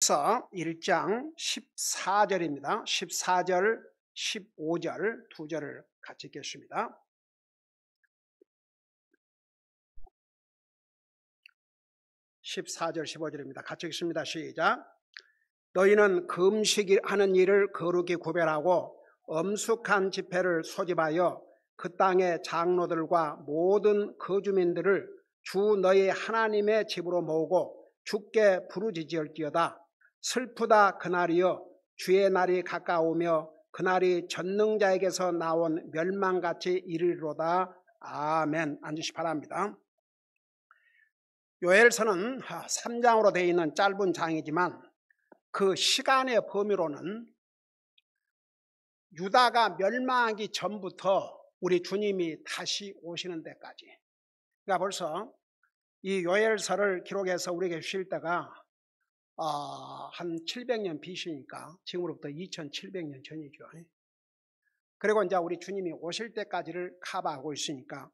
요엘서 1장 14절입니다. 14절, 15절 두 절을 같이 읽겠습니다. 14절, 15절입니다. 같이 읽습니다. 시작. 너희는 금식하는 일을 거룩히 구별하고 엄숙한 집회를 소집하여 그 땅의 장로들과 모든 거주민들을 주 너희 하나님의 집으로 모으고 주께 부르짖을지어다. 슬프다 그날이여, 주의 날이 가까우며 그날이 전능자에게서 나온 멸망같이 이르리로다. 아멘. 앉으시 바랍니다. 요엘서는 3장으로 되어 있는 짧은 장이지만 그 시간의 범위로는 유다가 멸망하기 전부터 우리 주님이 다시 오시는 데까지, 그러니까 벌써 이 요엘서를 기록해서 우리에게 주실 때가 한 700년 BC니까 지금으로부터 2700년 전이죠. 그리고 이제 우리 주님이 오실 때까지를 커버하고 있으니까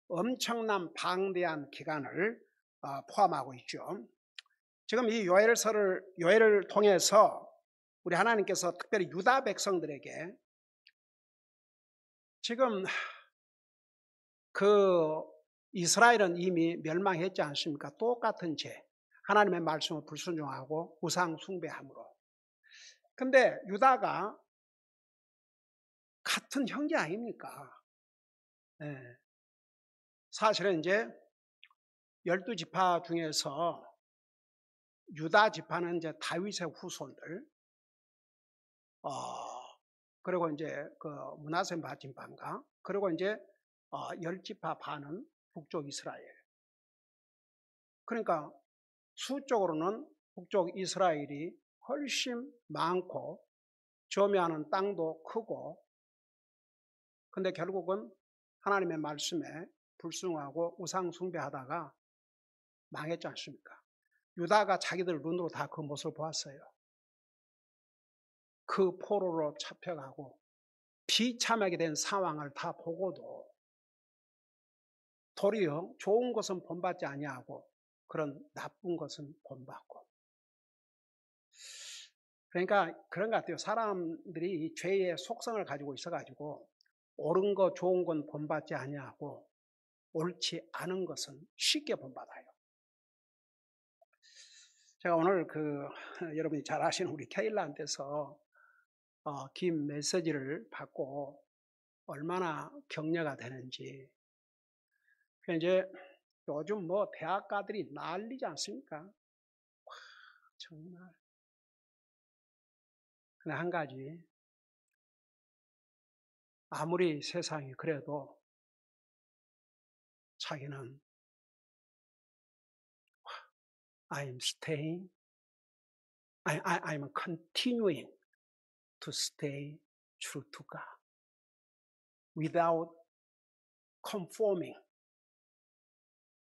엄청난 방대한 기간을 포함하고 있죠. 지금 이 요엘을 통해서 우리 하나님께서 특별히 유다 백성들에게 지금 그 이스라엘은 이미 멸망했지 않습니까? 똑같은 죄, 하나님의 말씀을 불순종하고 우상 숭배함으로. 근데 유다가 같은 형제 아닙니까? 네. 사실은 이제 12지파 중에서 유다 지파는 이제 다윗의 후손들, 그리고 이제 그 므낫세 지파인가, 그리고 이제 10지파 반은 북쪽 이스라엘. 그러니까 수적으로는 북쪽 이스라엘이 훨씬 많고 점유하는 땅도 크고, 근데 결국은 하나님의 말씀에 불순종하고 우상 숭배하다가 망했지 않습니까? 유다가 자기들 눈으로 다 그 모습을 보았어요. 그 포로로 잡혀가고 비참하게 된 상황을 다 보고도 도리어 좋은 것은 본받지 아니하고 그런 나쁜 것은 본받고. 그러니까 그런 것 같아요. 사람들이 이 죄의 속성을 가지고 있어가지고 옳은 거 좋은 건 본받지 아니하고 옳지 않은 것은 쉽게 본받아요. 제가 오늘 여러분이 잘 아시는 우리 케일라한테서 긴 메시지를 받고 얼마나 격려가 되는지. 이제 요즘 뭐 대학가들이 난리지 않습니까? 와, 정말. 근데 한 가지, 아무리 세상이 그래도 자기는 I'm staying, I'm continuing to stay true to God without conforming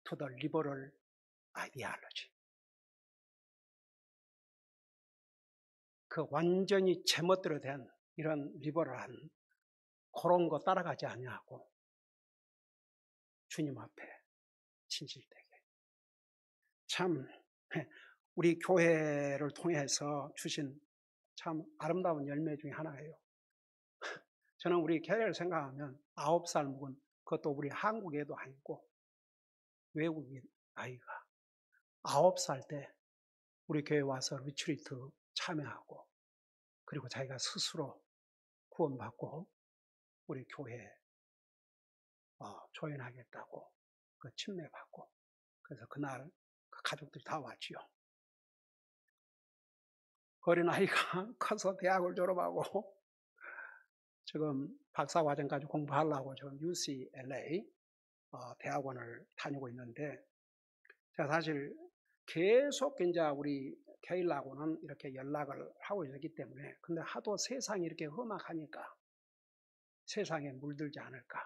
to the liberal ideology. 그 완전히 제멋대로 된 이런 리버럴한 그런 거 따라가지 아니하고 주님 앞에 진실되게. 참 우리 교회를 통해서 주신 참 아름다운 열매 중에 하나예요. 저는 우리 교회를 생각하면 9살 먹은, 그것도 우리 한국 애도 아니고 외국인 아이가 9살 때 우리 교회 와서 리트리트 참여하고, 그리고 자기가 스스로 구원받고 우리 교회에 조인하겠다고 그 침례받고, 그래서 그날 그 가족들이 다 왔지요. 어린아이가 커서 대학을 졸업하고 지금 박사과정까지 공부하려고 지금 UCLA 대학원을 다니고 있는데, 제가 사실 계속 이제 우리 케일하고는 이렇게 연락을 하고 있기 때문에, 근데 하도 세상이 이렇게 험악하니까 세상에 물들지 않을까.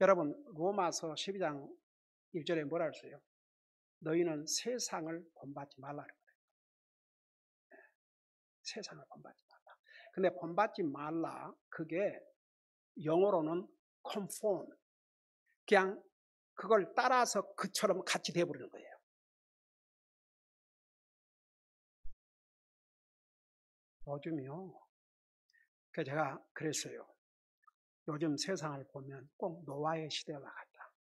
여러분, 로마서 12장 1절에 뭐라 했어요? 너희는 세상을 본받지 말라 그래요. 세상을 본받지 말라. 근데 본받지 말라, 그게 영어로는 conform, 그냥 그걸 따라서 그처럼 같이 돼버리는 거예요. 요즘이요. 그 제가 그랬어요. 요즘 세상을 보면 꼭 노아의 시대와 같다.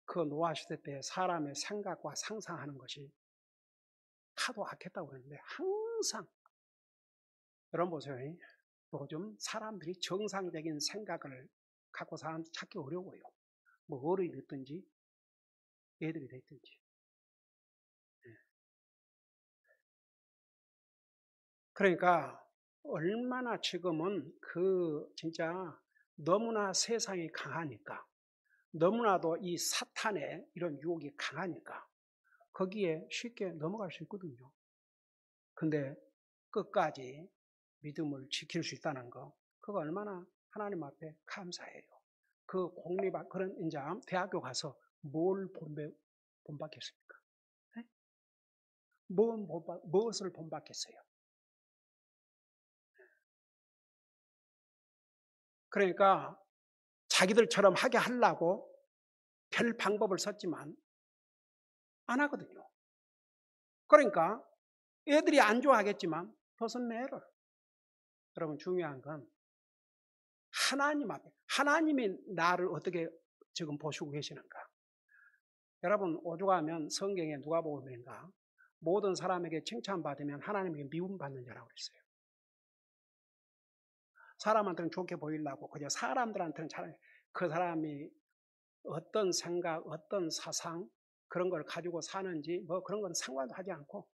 그 노아 시대 때 사람의 생각과 상상하는 것이 하도 악했다고 그랬는데 항상 여러분 보세요. 요즘 사람들이 정상적인 생각을 갖고 사람 찾기 어려워요. 뭐 어른이 됐든지 애들이 됐든지. 그러니까 얼마나 지금은 진짜 너무나 세상이 강하니까 너무나도 이 사탄의 이런 유혹이 강하니까 거기에 쉽게 넘어갈 수 있거든요. 근데 끝까지 믿음을 지킬 수 있다는 거, 그거 얼마나 하나님 앞에 감사해요. 그 그런 이제 대학교 가서 뭘 본받겠습니까? 네? 무엇을 본받겠어요? 그러니까 자기들처럼 하게 하려고 별 방법을 썼지만 안 하거든요. 그러니까 애들이 안 좋아하겠지만 doesn't matter. 여러분 중요한 건 하나님 앞에 하나님이 나를 어떻게 지금 보시고 계시는가. 여러분 오죽하면 성경에 누가복음인가 모든 사람에게 칭찬받으면 하나님에게 미움받는 자라고 그랬어요. 사람한테는 좋게 보이려고 그저 사람들한테는 그 사람이 어떤 생각, 어떤 사상 그런 걸 가지고 사는지 뭐 그런 건 상관도 하지 않고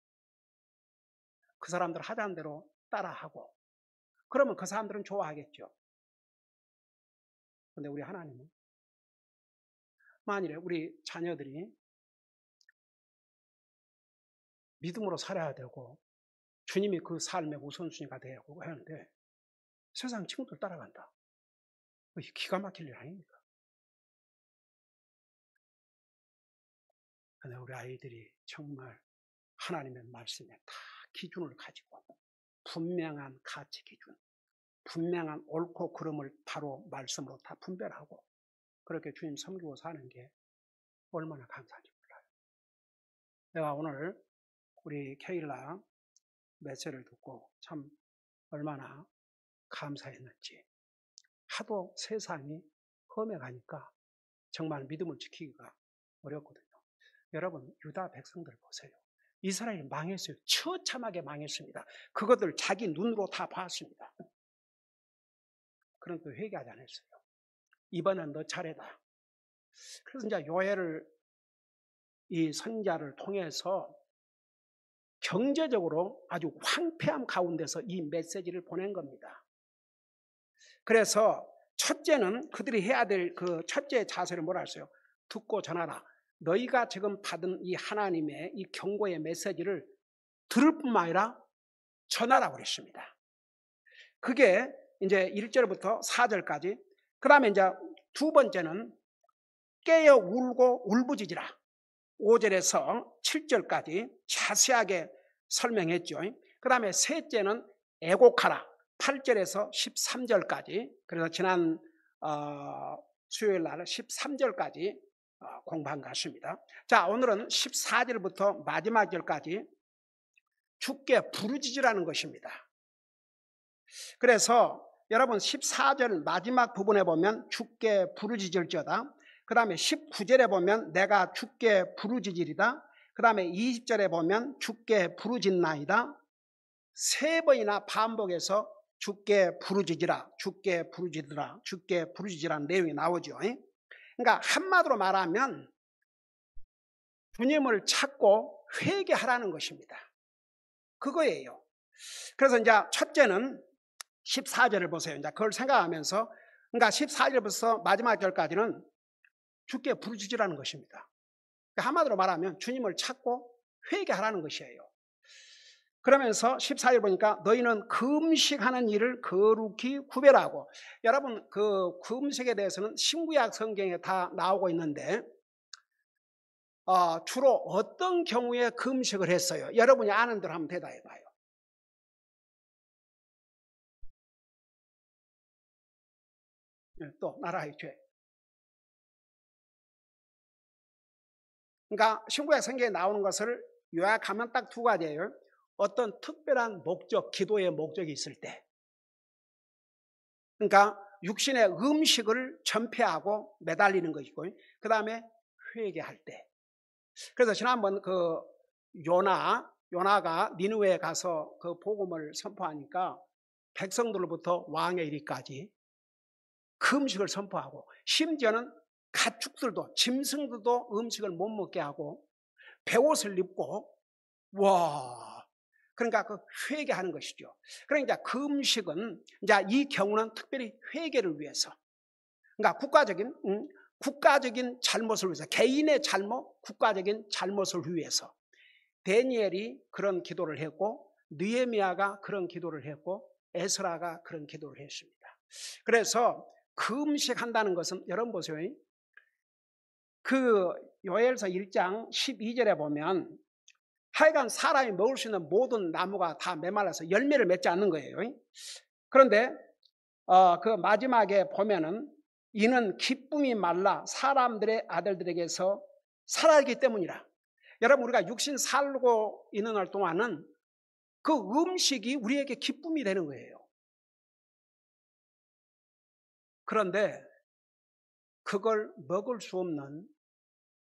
그 사람들 하자는 대로 따라하고 그러면 그 사람들은 좋아하겠죠. 근데 우리 하나님은 만일에 우리 자녀들이 믿음으로 살아야 되고 주님이 그 삶의 우선순위가 되고 하는데 세상 친구들 따라간다. 기가 막힐 일 아닙니까? 근데 우리 아이들이 정말 하나님의 말씀에 다 기준을 가지고 분명한 가치 기준, 분명한 옳고 그름을 바로 말씀으로 다 분별하고 그렇게 주님 섬기고 사는 게 얼마나 감사한지 몰라요. 내가 오늘 우리 케일라 메시지를 듣고 참 얼마나 감사했는지. 하도 세상이 험해가니까 정말 믿음을 지키기가 어렵거든요. 여러분 유다 백성들 보세요. 이스라엘이 망했어요. 처참하게 망했습니다. 그것들 자기 눈으로 다 봤습니다. 그런데 회개하지 않았어요. 이번엔 너 차례다. 그래서 이제 요엘을 이 선자를 통해서 경제적으로 아주 황폐함 가운데서 이 메시지를 보낸 겁니다. 그래서 첫째는 그들이 해야 될 그 첫째 자세를 뭐라 했어요? 듣고 전하라. 너희가 지금 받은 이 하나님의 이 경고의 메시지를 들을 뿐만 아니라 전하라고 그랬습니다. 그게 이제 1절부터 4절까지. 그 다음에 이제 두 번째는 깨어 울고 울부짖으라. 5절에서 7절까지 자세하게 설명했죠. 그 다음에 셋째는 애곡하라. 8절에서 13절까지. 그래서 지난 수요일 날 13절까지 공부한 것 같습니다. 자, 오늘은 14절부터 마지막 절까지 주께 부르짖으라는 것입니다. 그래서 여러분 14절 마지막 부분에 보면 주께 부르짖을지어다. 그 다음에 19절에 보면 내가 주께 부르짖으리다. 그 다음에 20절에 보면 주께 부르짖나이다. 세 번이나 반복해서 주께 부르짖으라, 주께 부르짖으라, 주께 부르짖으라는 내용이 나오죠. 그러니까 한마디로 말하면 주님을 찾고 회개하라는 것입니다. 그거예요. 그래서 이제 첫째는 14절을 보세요. 이제 그걸 생각하면서 그러니까 14절부터 마지막 절까지는 주께 부르짖으라는 것입니다. 그러니까 한마디로 말하면 주님을 찾고 회개하라는 것이에요. 그러면서 14절 보니까 너희는 금식하는 일을 거룩히 구별하고, 여러분 그 금식에 대해서는 신구약 성경에 다 나오고 있는데 주로 어떤 경우에 금식을 했어요? 여러분이 아는 대로 한번 대답해 봐요. 또 나라의 죄. 그러니까 신구약 성경에 나오는 것을 요약하면 딱 두 가지예요. 어떤 특별한 목적, 기도의 목적이 있을 때, 그러니까 육신의 음식을 전폐하고 매달리는 것이고, 그 다음에 회개할 때. 그래서 지난번 그 요나가 니느웨에 가서 그 복음을 선포하니까 백성들로부터 왕의 이리까지 그 음식을 선포하고, 심지어는 가축들도, 짐승들도 음식을 못 먹게 하고 베옷을 입고, 와, 그러니까 그 회개하는 것이죠. 그러니까 그 음식은 이제 이 경우는 특별히 회개를 위해서, 그러니까 국가적인 잘못을 위해서, 개인의 잘못, 국가적인 잘못을 위해서 다니엘이 그런 기도를 했고, 느헤미야가 그런 기도를 했고, 에스라가 그런 기도를 했습니다. 그래서 그 음식 한다는 것은, 여러분 보세요. 그 요엘서 1장 12절에 보면 하여간 사람이 먹을 수 있는 모든 나무가 다 메말라서 열매를 맺지 않는 거예요. 그런데 그 마지막에 보면은 이는 기쁨이 말라 사람들의 아들들에게서 살아있기 때문이라. 여러분, 우리가 육신 살고 있는 날 동안은 그 음식이 우리에게 기쁨이 되는 거예요. 그런데 그걸 먹을 수 없는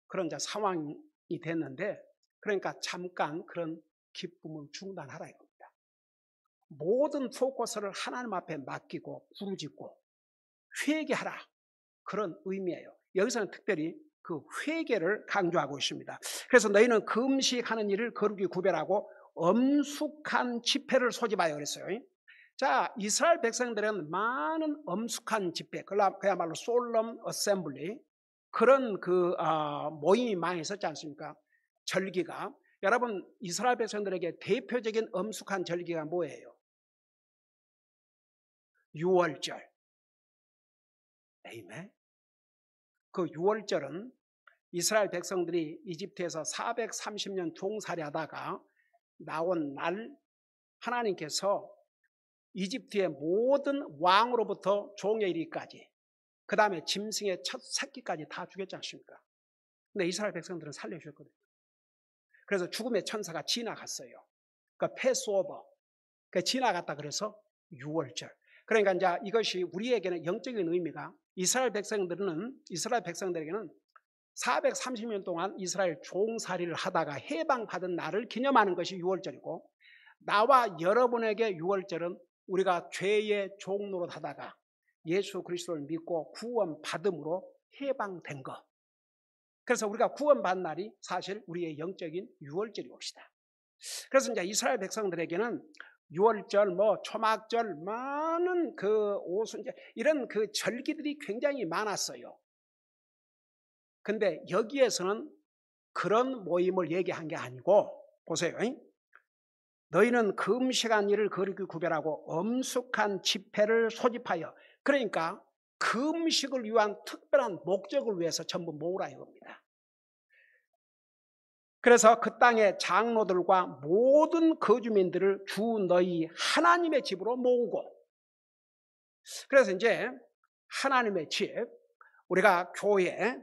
그런 상황이 됐는데, 그러니까 잠깐 그런 기쁨을 중단하라 이겁니다. 모든 포커스를 하나님 앞에 맡기고 부르짖고 회개하라, 그런 의미예요. 여기서는 특별히 그 회개를 강조하고 있습니다. 그래서 너희는 금식하는 일을 거룩히 구별하고 엄숙한 집회를 소집하여 그랬어요. 자, 이스라엘 백성들은 많은 엄숙한 집회, 그야말로 솔럼 어셈블리, 그런 모임이 많이 있었지 않습니까? 절기가. 여러분, 이스라엘 백성들에게 대표적인 엄숙한 절기가 뭐예요? 유월절. 아멘. 그 유월절은 이스라엘 백성들이 이집트에서 430년 종살이 하다가 나온 날, 하나님께서 이집트의 모든 왕으로부터 종의 이리까지, 그 다음에 짐승의 첫 새끼까지 다 죽였지 않습니까? 근데 이스라엘 백성들은 살려주셨거든요. 그래서 죽음의 천사가 지나갔어요. 그러니까 패스오버, 지나갔다 그래서 유월절. 그러니까 이제 이것이 우리에게는 영적인 의미가, 이스라엘 백성들에게는 430년 동안 이스라엘 종살이를 하다가 해방받은 날을 기념하는 것이 유월절이고, 나와 여러분에게 유월절은 우리가 죄의 종노릇 하다가 예수 그리스도를 믿고 구원받음으로 해방된 것. 그래서 우리가 구원받은 날이 사실 우리의 영적인 유월절이옵시다. 그래서 이제 이스라엘 백성들에게는 유월절, 초막절, 많은 오순절, 이런 절기들이 굉장히 많았어요. 근데 여기에서는 그런 모임을 얘기한 게 아니고, 보세요. 너희는 금식한 일을 거룩히 구별하고 엄숙한 집회를 소집하여, 그러니까 금식을 위한 특별한 목적을 위해서 전부 모으라 이겁니다. 그래서 그 땅의 장로들과 모든 거주민들을 주 너희 하나님의 집으로 모으고, 그래서 이제 하나님의 집, 우리가 교회,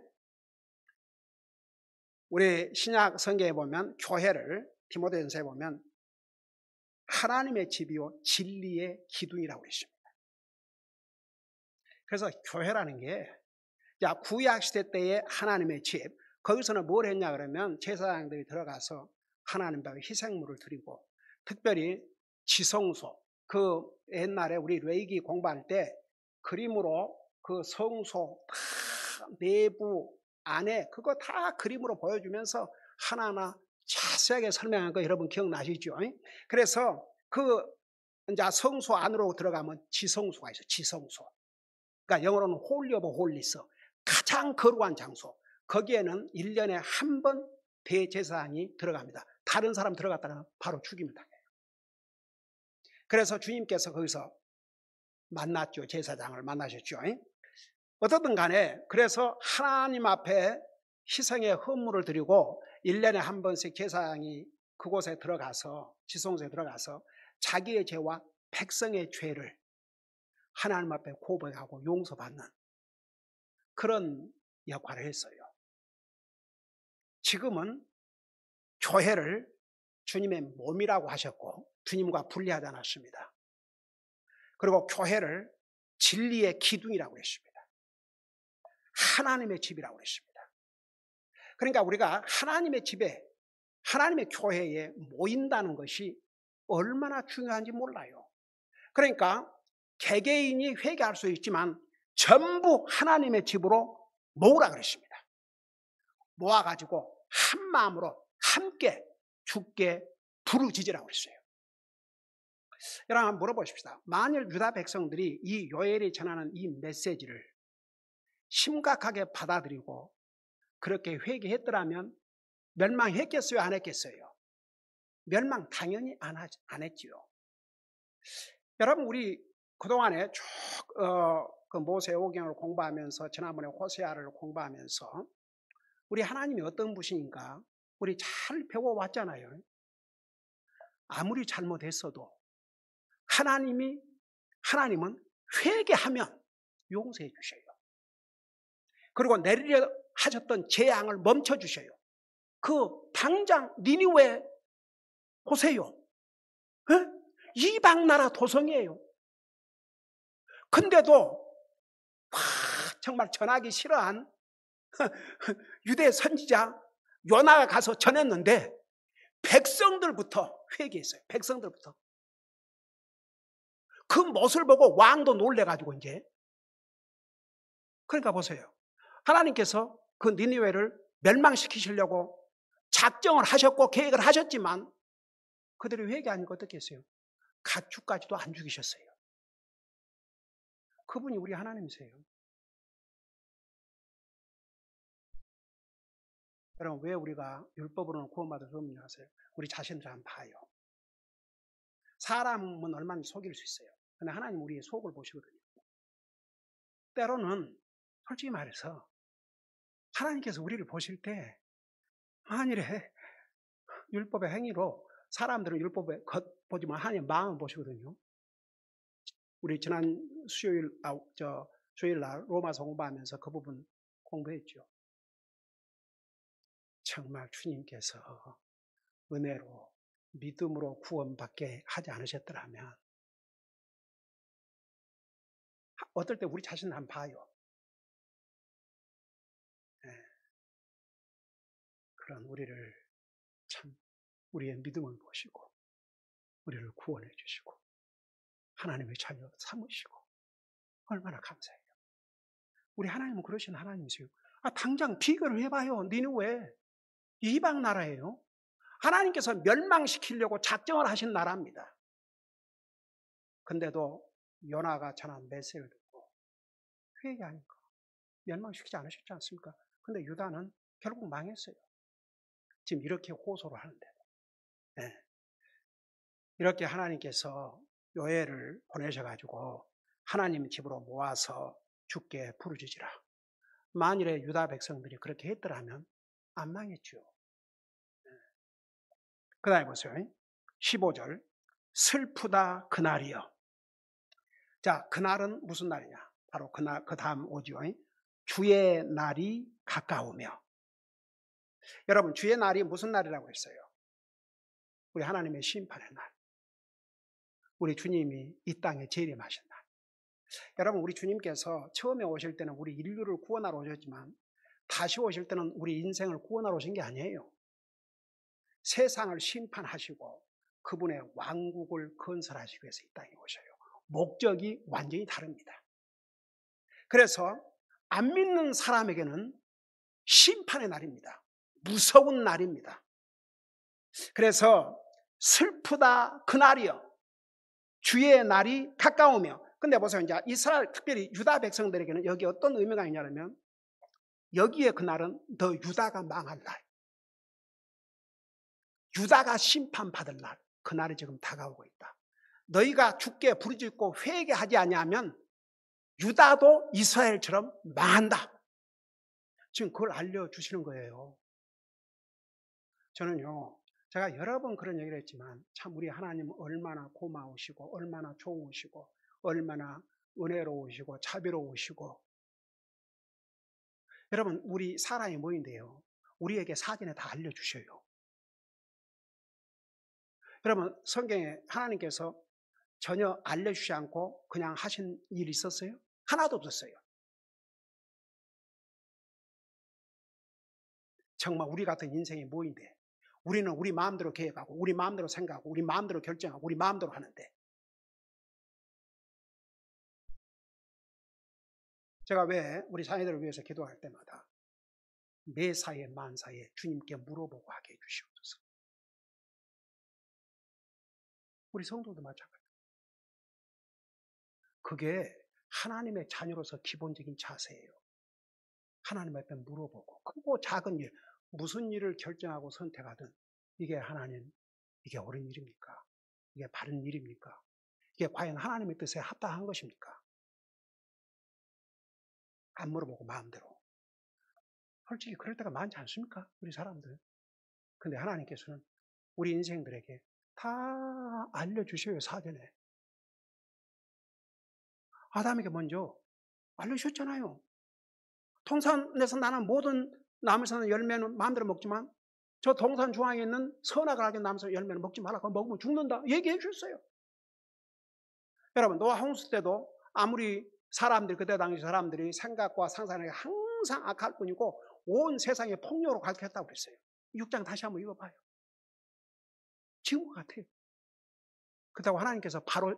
우리 신약 성경에 보면 교회를, 디모데전서에 보면 하나님의 집이요 진리의 기둥이라고 했습니다. 그래서 교회라는 게, 구약 시대 때의 하나님의 집, 거기서는 뭘 했냐 그러면 제사장들이 들어가서 하나님 앞에 희생물을 드리고, 특별히 지성소, 옛날에 우리 레위기 공부할 때 그림으로 그 성소 다 내부 안에 그거 다 그림으로 보여주면서 하나하나 자세하게 설명한 거 여러분 기억나시죠? 그래서 이제 성소 안으로 들어가면 지성소가 있어요. 지성소. 그러니까 영어로는 홀리 오브 홀리스, 가장 거룩한 장소. 거기에는 1년에 한 번 대제사장이 들어갑니다. 다른 사람 들어갔다가 바로 죽입니다. 그래서 주님께서 거기서 만났죠. 제사장을 만나셨죠. 어떻든 간에 그래서 하나님 앞에 희생의 헌물을 드리고 1년에 한 번씩 제사장이 그곳에 들어가서, 지성소에 들어가서 자기의 죄와 백성의 죄를 하나님 앞에 고백하고 용서받는 그런 역할을 했어요. 지금은 교회를 주님의 몸이라고 하셨고 주님과 분리하지 않았습니다. 그리고 교회를 진리의 기둥이라고 했습니다. 하나님의 집이라고 했습니다. 그러니까 우리가 하나님의 집에, 하나님의 교회에 모인다는 것이 얼마나 중요한지 몰라요. 그러니까 개개인이 회개할 수 있지만 전부 하나님의 집으로 모으라 그랬습니다. 모아가지고 한 마음으로 함께 주께 부르짖으라고 그랬어요. 여러분 한번 물어보십시다. 만일 유다 백성들이 이 요엘이 전하는 이 메시지를 심각하게 받아들이고 그렇게 회개했더라면 멸망했겠어요? 안 했겠어요? 멸망 당연히 안 했지요. 여러분 우리 그동안에 쭉 그 모세오경을 공부하면서 지난번에 호세아를 공부하면서 우리 하나님이 어떤 분이신가 우리 잘 배워왔잖아요. 아무리 잘못했어도 하나님은 회개하면 용서해 주셔요. 그리고 내리려 하셨던 재앙을 멈춰 주셔요. 그 당장 니느웨 보세요. 이방 나라 도성이에요. 근데도 정말 전하기 싫어한 유대 선지자 요나가 가서 전했는데 백성들부터 회개했어요. 백성들부터. 그 못을 보고 왕도 놀래가지고 이제. 그러니까 보세요. 하나님께서 그 니느웨를 멸망시키시려고 작정을 하셨고 계획을 하셨지만 그들이 회개하니까 어떻게 했어요? 가축까지도 안 죽이셨어요. 그분이 우리 하나님이세요. 여러분 왜 우리가 율법으로는 구원받을 수 없냐 하세요? 우리 자신들 한번 봐요. 사람은 얼마나 속일 수 있어요. 그런데 하나님 우리의 속을 보시거든요. 때로는 솔직히 말해서 하나님께서 우리를 보실 때 만일에 율법의 행위로 사람들은 율법에 겉보지만 하나님 마음을 보시거든요. 우리 지난 주일날 로마서 공부하면서 그 부분 공부했죠. 정말 주님께서 은혜로 믿음으로 구원받게 하지 않으셨더라면 어떨 때 우리 자신을 한번 봐요. 네. 그런 우리를 참 우리의 믿음을 보시고 우리를 구원해 주시고 하나님의 자녀 삼으시고 얼마나 감사해요. 우리 하나님은 그러신 하나님이세요. 당장 비교를 해봐요. 니느웨 이방 나라예요. 하나님께서 멸망시키려고 작정을 하신 나라입니다. 근데도 요나가 전한 메시지를 듣고 회개하니까 멸망시키지 않으셨지 않습니까? 근데 유다는 결국 망했어요. 지금 이렇게 호소를 하는데. 네. 이렇게 하나님께서 요엘을 보내셔가지고 하나님 집으로 모아서 주께 부르짖으라. 만일에 유다 백성들이 그렇게 했더라면 안 망했죠. 그 다음에 보세요. 15절. 슬프다 그날이여. 자, 그날은 무슨 날이냐? 바로 그날, 그 다음 오죠. 주의 날이 가까우며. 여러분, 주의 날이 무슨 날이라고 했어요? 우리 하나님의 심판의 날. 우리 주님이 이 땅에 재림하신 날. 여러분, 우리 주님께서 처음에 오실 때는 우리 인류를 구원하러 오셨지만 다시 오실 때는 우리 인생을 구원하러 오신 게 아니에요. 세상을 심판하시고 그분의 왕국을 건설하시기 위해서 이 땅에 오셔요. 목적이 완전히 다릅니다. 그래서 안 믿는 사람에게는 심판의 날입니다. 무서운 날입니다. 그래서 슬프다 그날이요. 주의 날이 가까우며. 근데 보세요. 이제 이스라엘 특별히 유다 백성들에게는 여기 어떤 의미가 있냐면 여기에 그날은 더 유다가 망할 날. 유다가 심판받을 날. 그날이 지금 다가오고 있다. 너희가 주께 부르짖고 회개하지 아니하면 유다도 이스라엘처럼 망한다. 지금 그걸 알려주시는 거예요. 저는요, 제가 여러 번 그런 얘기를 했지만 참 우리 하나님은 얼마나 고마우시고 얼마나 좋으시고 얼마나 은혜로우시고 자비로우시고. 여러분 우리 사람이 뭐인데요, 우리에게 사전에 다 알려주셔요. 여러분 성경에 하나님께서 전혀 알려주지 않고 그냥 하신 일이 있었어요? 하나도 없었어요. 정말 우리 같은 인생이 뭐인데 우리는 우리 마음대로 계획하고 우리 마음대로 생각하고 우리 마음대로 결정하고 우리 마음대로 하는데, 제가 왜 우리 자녀들을 위해서 기도할 때마다 매사에 만사에 주님께 물어보고 하게 해주시옵소서. 우리 성도도 마찬가지예요. 그게 하나님의 자녀로서 기본적인 자세예요. 하나님 앞에 물어보고, 크고 작은 일, 무슨 일을 결정하고 선택하든 이게 하나님, 이게 옳은 일입니까? 이게 바른 일입니까? 이게 과연 하나님의 뜻에 합당한 것입니까? 안 물어보고 마음대로. 솔직히 그럴 때가 많지 않습니까? 우리 사람들. 근데 하나님께서는 우리 인생들에게 다 알려주셔요, 사전에. 아담에게 먼저 알려주셨잖아요. 동산에서 나는 모든 나무에서 열매는 마음대로 먹지만 저 동산 중앙에 있는 선악을 알게 나무에서 열매는 먹지 말라. 그거 먹으면 죽는다. 얘기해 주셨어요. 여러분, 노아 홍수 때도 아무리 사람들, 그때 당시 사람들이 생각과 상상이 항상 악할 뿐이고 온 세상에 폭력으로 가득했다고 그랬어요. 6장 다시 한번 읽어봐요. 지금과 같아요. 그렇다고 하나님께서 바로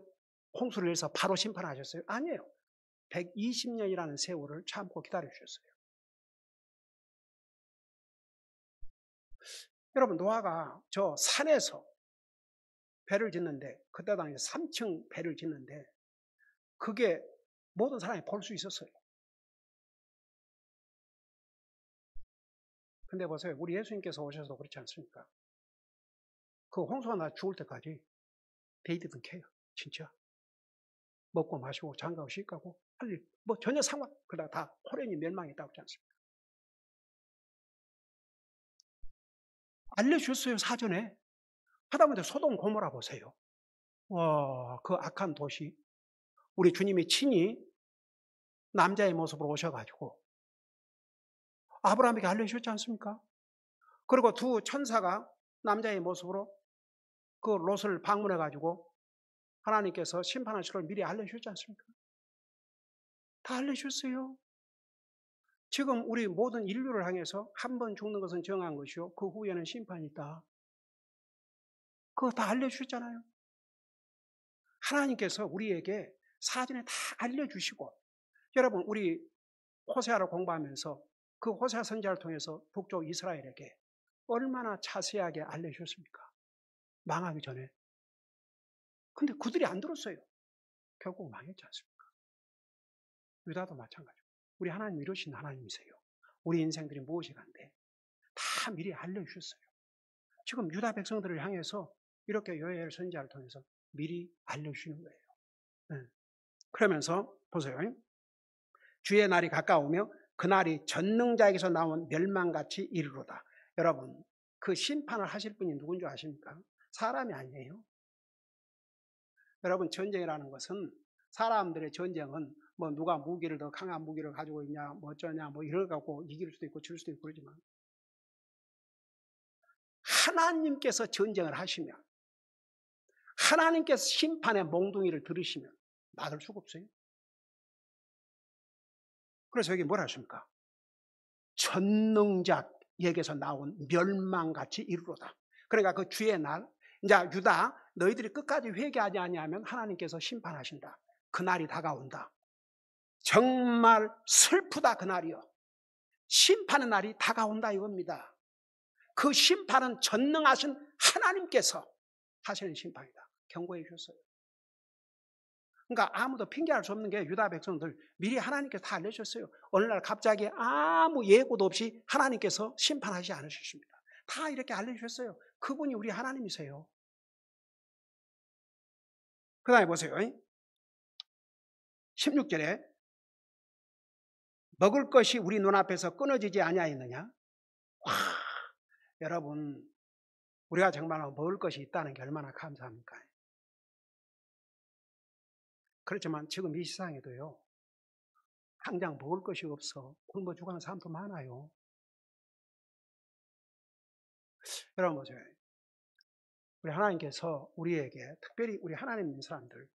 홍수를 내서 바로 심판하셨어요? 아니에요. 120년이라는 세월을 참고 기다려주셨어요. 여러분, 노아가 저 산에서 배를 짓는데, 그때 당시 3층 배를 짓는데 그게 모든 사람이 볼 수 있었어요. 근데 보세요. 우리 예수님께서 오셔서 그렇지 않습니까? 그 홍수가 나 죽을 때까지 they didn't care. 진짜. 먹고 마시고 장가고 시가고 할 일, 뭐 전혀 상관, 그러다가 다 호련히 멸망했다고 하지 않습니까? 알려주셨어요, 사전에. 하다못해 소돔 고모라 보세요. 와, 그 악한 도시. 우리 주님이 친히 남자의 모습으로 오셔가지고 아브라함에게 알려주셨지 않습니까? 그리고 두 천사가 남자의 모습으로 그 롯을 방문해가지고 하나님께서 심판하실 걸 미리 알려주셨지 않습니까? 다 알려주셨어요. 지금 우리 모든 인류를 향해서 한 번 죽는 것은 정한 것이요, 그 후에는 심판이 있다. 그거 다 알려주셨잖아요. 하나님께서 우리에게 사전에 다 알려주시고, 여러분 우리 호세아를 공부하면서 그 호세아 선지자를 통해서 북쪽 이스라엘에게 얼마나 자세하게 알려주셨습니까? 망하기 전에. 근데 그들이 안 들었어요. 결국 망했지 않습니까? 유다도 마찬가지고. 우리 하나님 이루신 하나님이세요. 우리 인생들이 무엇이 간데 다 미리 알려주셨어요. 지금 유다 백성들을 향해서 이렇게 요엘 선지자를 통해서 미리 알려주시는 거예요. 네. 그러면서 보세요. 주의 날이 가까우며 그날이 전능자에게서 나온 멸망같이 이르로다. 여러분, 그 심판을 하실 분이 누군지 아십니까? 사람이 아니에요. 여러분, 전쟁이라는 것은, 사람들의 전쟁은 뭐 누가 무기를 더 강한 무기를 가지고 있냐, 뭐 어쩌냐, 뭐 이걸 갖고 이길 수도 있고 질 수도 있고 그러지만, 하나님께서 전쟁을 하시면, 하나님께서 심판의 몽둥이를 들으시면 막을 수가 없어요. 그래서 여기 뭐라 하십니까? 전능자에게서 나온 멸망같이 이르로다. 그러니까 그 주의 날, 이제 유다 너희들이 끝까지 회개하지 아니하면 하나님께서 심판하신다. 그날이 다가온다. 정말 슬프다, 그날이요. 심판의 날이 다가온다 이겁니다. 그 심판은 전능하신 하나님께서 하시는 심판이다. 경고해 주셨어요. 그러니까 아무도 핑계할 수 없는 게, 유다 백성들 미리 하나님께서 다 알려주셨어요. 어느 날 갑자기 아무 예고도 없이 하나님께서 심판하지 않으셨습니다. 다 이렇게 알려주셨어요. 그분이 우리 하나님이세요. 그 다음에 보세요. 16절에 먹을 것이 우리 눈앞에서 끊어지지 아니하였느냐. 와, 여러분, 우리가 정말 먹을 것이 있다는 게 얼마나 감사합니까? 그렇지만 지금 이 세상에도요, 당장 먹을 것이 없어 굶어 죽어가는 사람도 많아요. 여러분 보세요. 우리 하나님께서 우리에게, 특별히 우리 하나님 있는 사람들,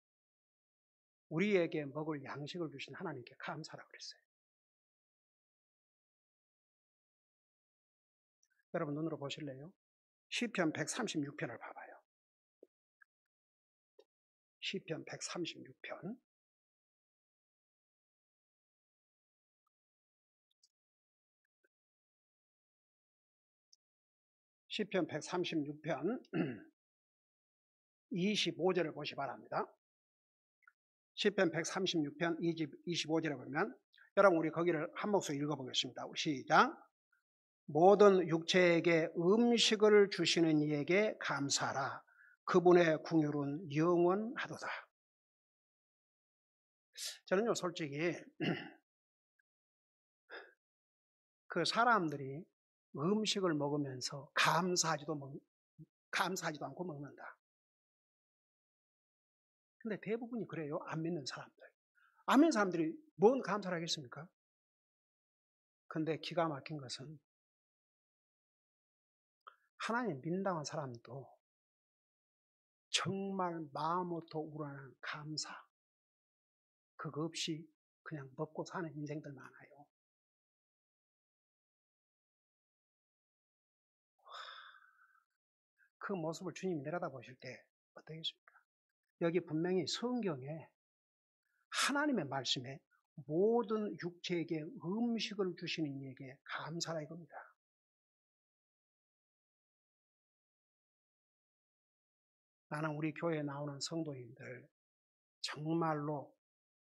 우리에게 먹을 양식을 주신 하나님께 감사라고 그랬어요. 여러분 눈으로 보실래요? 시편 136편을 봐봐요. 시편 136편. 시편 136편 25절을 보시 바랍니다. 시편 136편 25절에 보면, 여러분 우리 거기를 한 목소리 읽어보겠습니다. 시작. 모든 육체에게 음식을 주시는 이에게 감사하라. 그분의 긍휼은 영원하도다. 저는요 솔직히 그 사람들이 음식을 먹으면서 감사하지도 않고 먹는다. 근데 대부분이 그래요. 안 믿는 사람들. 안 믿는 사람들이 뭔 감사를 하겠습니까? 근데 기가 막힌 것은 하나님 믿는다는 사람도 정말 마음부터 우러나는 감사, 그거 없이 그냥 먹고 사는 인생들 많아요. 그 모습을 주님이 내려다보실 때 어떠겠습니까? 여기 분명히 성경에 하나님의 말씀에 모든 육체에게 음식을 주시는 이에게 감사라 이겁니다. 나는 우리 교회에 나오는 성도님들 정말로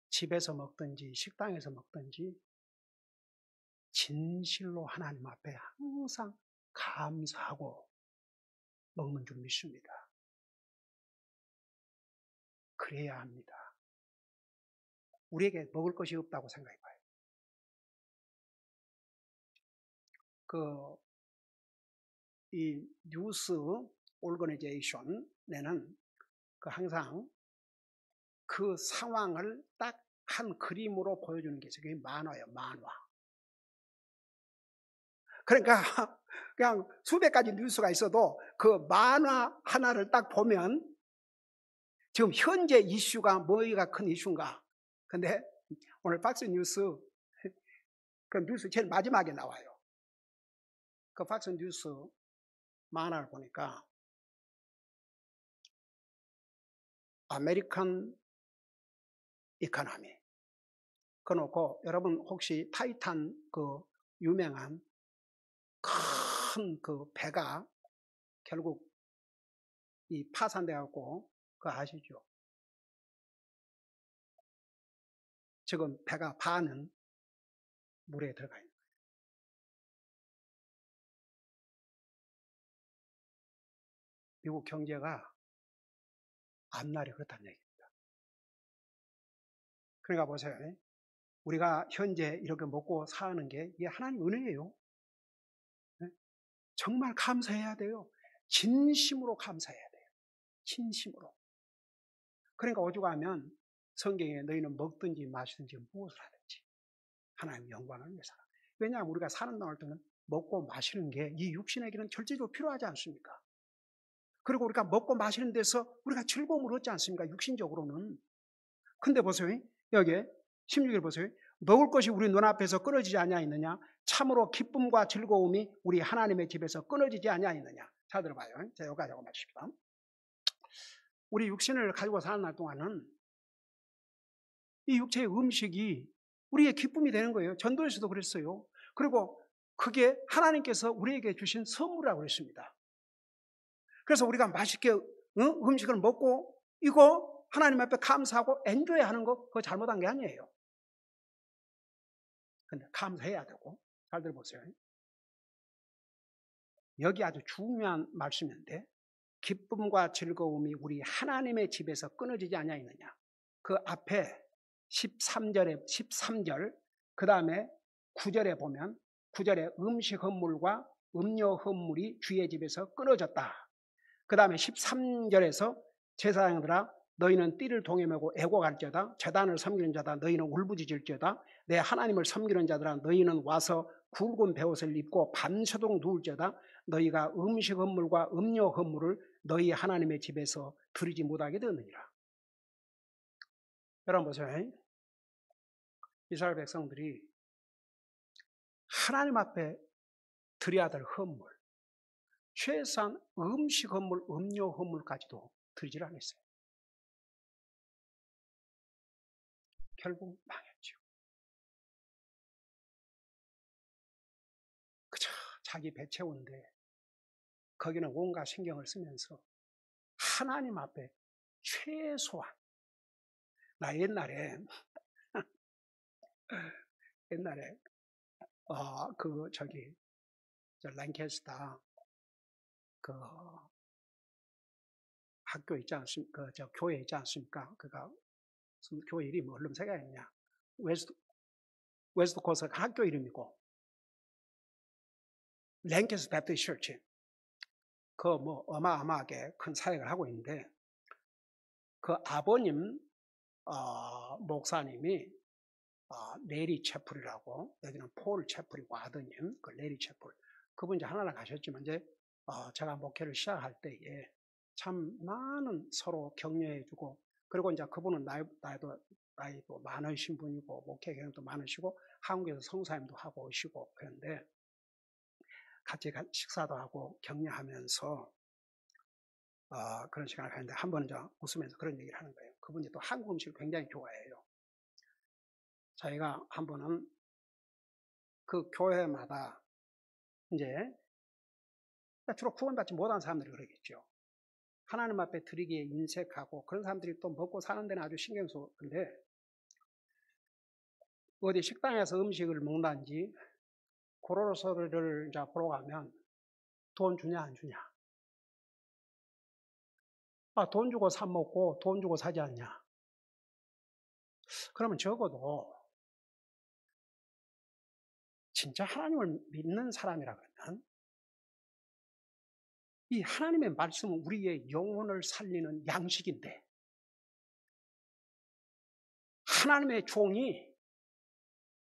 집에서 먹든지 식당에서 먹든지 진실로 하나님 앞에 항상 감사하고 먹는 줄 믿습니다. 그래야 합니다. 우리에게 먹을 것이 없다고 생각해 봐요. 이 뉴스 오르거니제이션에는 항상 그 상황을 딱 한 그림으로 보여주는 게 있어요. 그게 만화예요, 만화. 그러니까 그냥 수백 가지 뉴스가 있어도 그 만화 하나를 딱 보면 지금 현재 이슈가 뭐가 큰 이슈인가. 근데 오늘 박스 뉴스, 그 뉴스 제일 마지막에 나와요. 그 박스 뉴스 만화를 보니까 아메리칸 이코노미 그놓고, 여러분 혹시 타이탄 그 유명한 큰 그 배가 결국 이 파산돼 갖고 그거 아시죠? 지금 배가 반은 물에 들어가 있는 거예요. 미국 경제가 앞날이 그렇다는 얘기입니다. 그러니까 보세요. 우리가 현재 이렇게 먹고 사는 게 이게 하나님 은혜예요. 정말 감사해야 돼요. 진심으로 감사해야 돼요. 진심으로. 그러니까 오죽하면 성경에 너희는 먹든지 마시든지 무엇을 하든지 하나님 영광을 위해서라. 왜냐하면 우리가 사는 동안 동안 먹고 마시는 게 이 육신에게는 절대적으로 필요하지 않습니까? 그리고 우리가 먹고 마시는 데서 우리가 즐거움을 얻지 않습니까? 육신적으로는. 근데 보세요. 여기에 16절 보세요. 먹을 것이 우리 눈앞에서 끊어지지 아니하였느냐? 참으로 기쁨과 즐거움이 우리 하나님의 집에서 끊어지지 아니하였느냐? 잘 들어봐요. 자, 여기까지 하고 마칩시다. 우리 육신을 가지고 사는 날 동안은 이 육체의 음식이 우리의 기쁨이 되는 거예요. 전도에서도 그랬어요. 그리고 그게 하나님께서 우리에게 주신 선물이라고 그랬습니다. 그래서 우리가 맛있게 음식을 먹고 이거 하나님 앞에 감사하고 엔조이 하는 거 그거 잘못한 게 아니에요. 근데 감사해야 되고. 잘 들어보세요. 여기 아주 중요한 말씀인데, 기쁨과 즐거움이 우리 하나님의 집에서 끊어지지 아니하느냐. 그 앞에 13절 그 다음에 9절에 보면 9절에 음식 헌물과 음료 헌물이 주의 집에서 끊어졌다. 그 다음에 13절에서 제사장들아 너희는 띠를 동여매고 애곡할지어다. 제단을 섬기는 자다 너희는 울부짖을지어다. 내 하나님을 섬기는 자들아 너희는 와서 굵은 베옷을 입고 밤새도록 누울지어다. 너희가 음식 헌물과 음료 헌물을 너희 하나님의 집에서 드리지 못하게 되느니라. 여러분 보세요. 이스라엘 백성들이 하나님 앞에 드려야 될 헌물, 최소한 음식 헌물, 음료 헌물까지도 드리질 않았어요. 결국 망했죠. 그저 자기 배 채우는데 거기는 온갖 신경을 쓰면서 하나님 앞에 최소한, 나 옛날에 랭캐스터 그 학교 있지 않습니까? 교회 있지 않습니까? 그가 무슨 교회 이름이 얼른 생각이 안 나냐? 웨스트 코스 학교 이름이고 랭캐스터 배프티스트 처치, 그 뭐 어마어마하게 큰 사역을 하고 있는데 그 아버님 목사님이 레리 채플이라고, 여기는 폴 채플이고 아드님 그 레리 채플, 그분 이제 하나님 가셨지만 이제 제가 목회를 시작할 때에 참 많은 서로 격려해주고, 그리고 이제 그분은 나이도 많으신 분이고 목회 경험도 많으시고 한국에서 성사님도 하고 오시고 그런데 같이 식사도 하고 격려하면서 그런 시간을 가는데 한 번은 웃으면서 그런 얘기를 하는 거예요. 그분이 또 한국 음식을 굉장히 좋아해요. 자기가 한 번은 그 교회마다 이제 주로 구원받지 못한 사람들이 그러겠죠. 하나님 앞에 드리기에 인색하고 그런 사람들이 또 먹고 사는 데는 아주 신경 쓰는데 어디 식당에서 음식을 먹는지 고로로서를 이제 보러 가면 돈 주냐 안 주냐? 돈 주고 사 먹고 돈 주고 사지 않냐? 그러면 적어도 진짜 하나님을 믿는 사람이라 그러면 이 하나님의 말씀은 우리의 영혼을 살리는 양식인데 하나님의 종이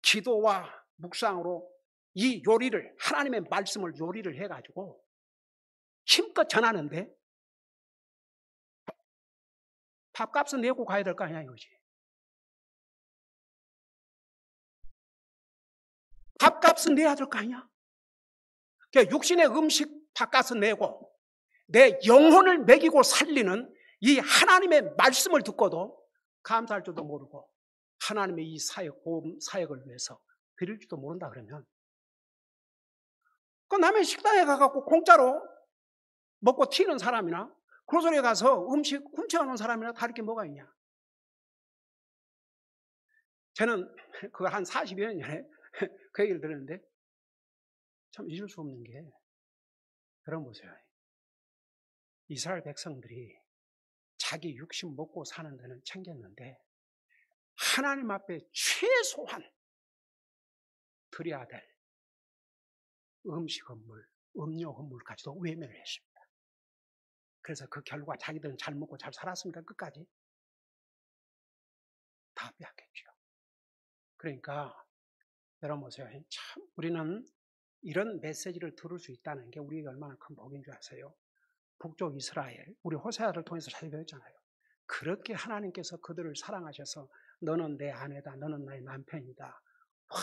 기도와 묵상으로 이 요리를, 하나님의 말씀을 요리를 해가지고 힘껏 전하는데 밥값은 내고 가야 될 거 아니야 이거지. 밥값은 내야 될 거 아니야. 그러니까 육신의 음식 밥값은 내고 내 영혼을 먹이고 살리는 이 하나님의 말씀을 듣고도 감사할 줄도 모르고 하나님의 이 사역을 위해서 드릴 줄도 모른다 그러면 그 남의 식당에 가갖고 공짜로 먹고 튀는 사람이나 그로소리에 가서 음식 훔쳐오는 사람이나 다를 게 뭐가 있냐. 저는 그 한 40여 년 전에 그 얘기를 들었는데 참 잊을 수 없는 게, 여러분 보세요. 이스라엘 백성들이 자기 육신 먹고 사는 데는 챙겼는데 하나님 앞에 최소한 드려야 될 음식 헌물, 음료 헌물까지도 외면을 했습니다. 그래서 그 결과 자기들은 잘 먹고 잘 살았습니다. 끝까지 다 빼앗겼죠. 그러니까 여러분 보세요. 참 우리는 이런 메시지를 들을 수 있다는 게 우리에게 얼마나 큰 복인 줄 아세요? 북쪽 이스라엘, 우리 호세아를 통해서 잘 배웠잖아요. 그렇게 하나님께서 그들을 사랑하셔서 너는 내 아내다, 너는 나의 남편이다, 와,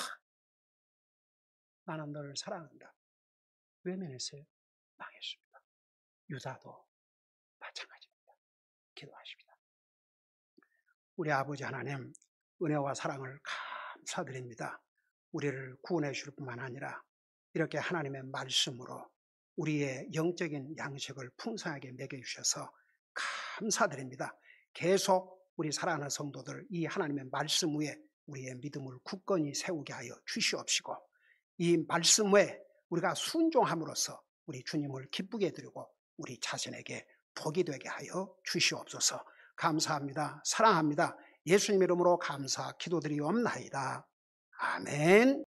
나는 너를 사랑한다, 외면했어요. 망했습니다. 유다도 마찬가지입니다. 기도하십니다. 우리 아버지 하나님, 은혜와 사랑을 감사드립니다. 우리를 구원해 주실 뿐만 아니라 이렇게 하나님의 말씀으로 우리의 영적인 양식을 풍성하게 먹여주셔서 감사드립니다. 계속 우리 사랑하는 성도들 이 하나님의 말씀 위에 우리의 믿음을 굳건히 세우게 하여 주시옵시고 이 말씀에 우리가 순종함으로써 우리 주님을 기쁘게 드리고 우리 자신에게 복이 되게 하여 주시옵소서. 감사합니다. 사랑합니다. 예수님 이름으로 감사 기도드리옵나이다. 아멘.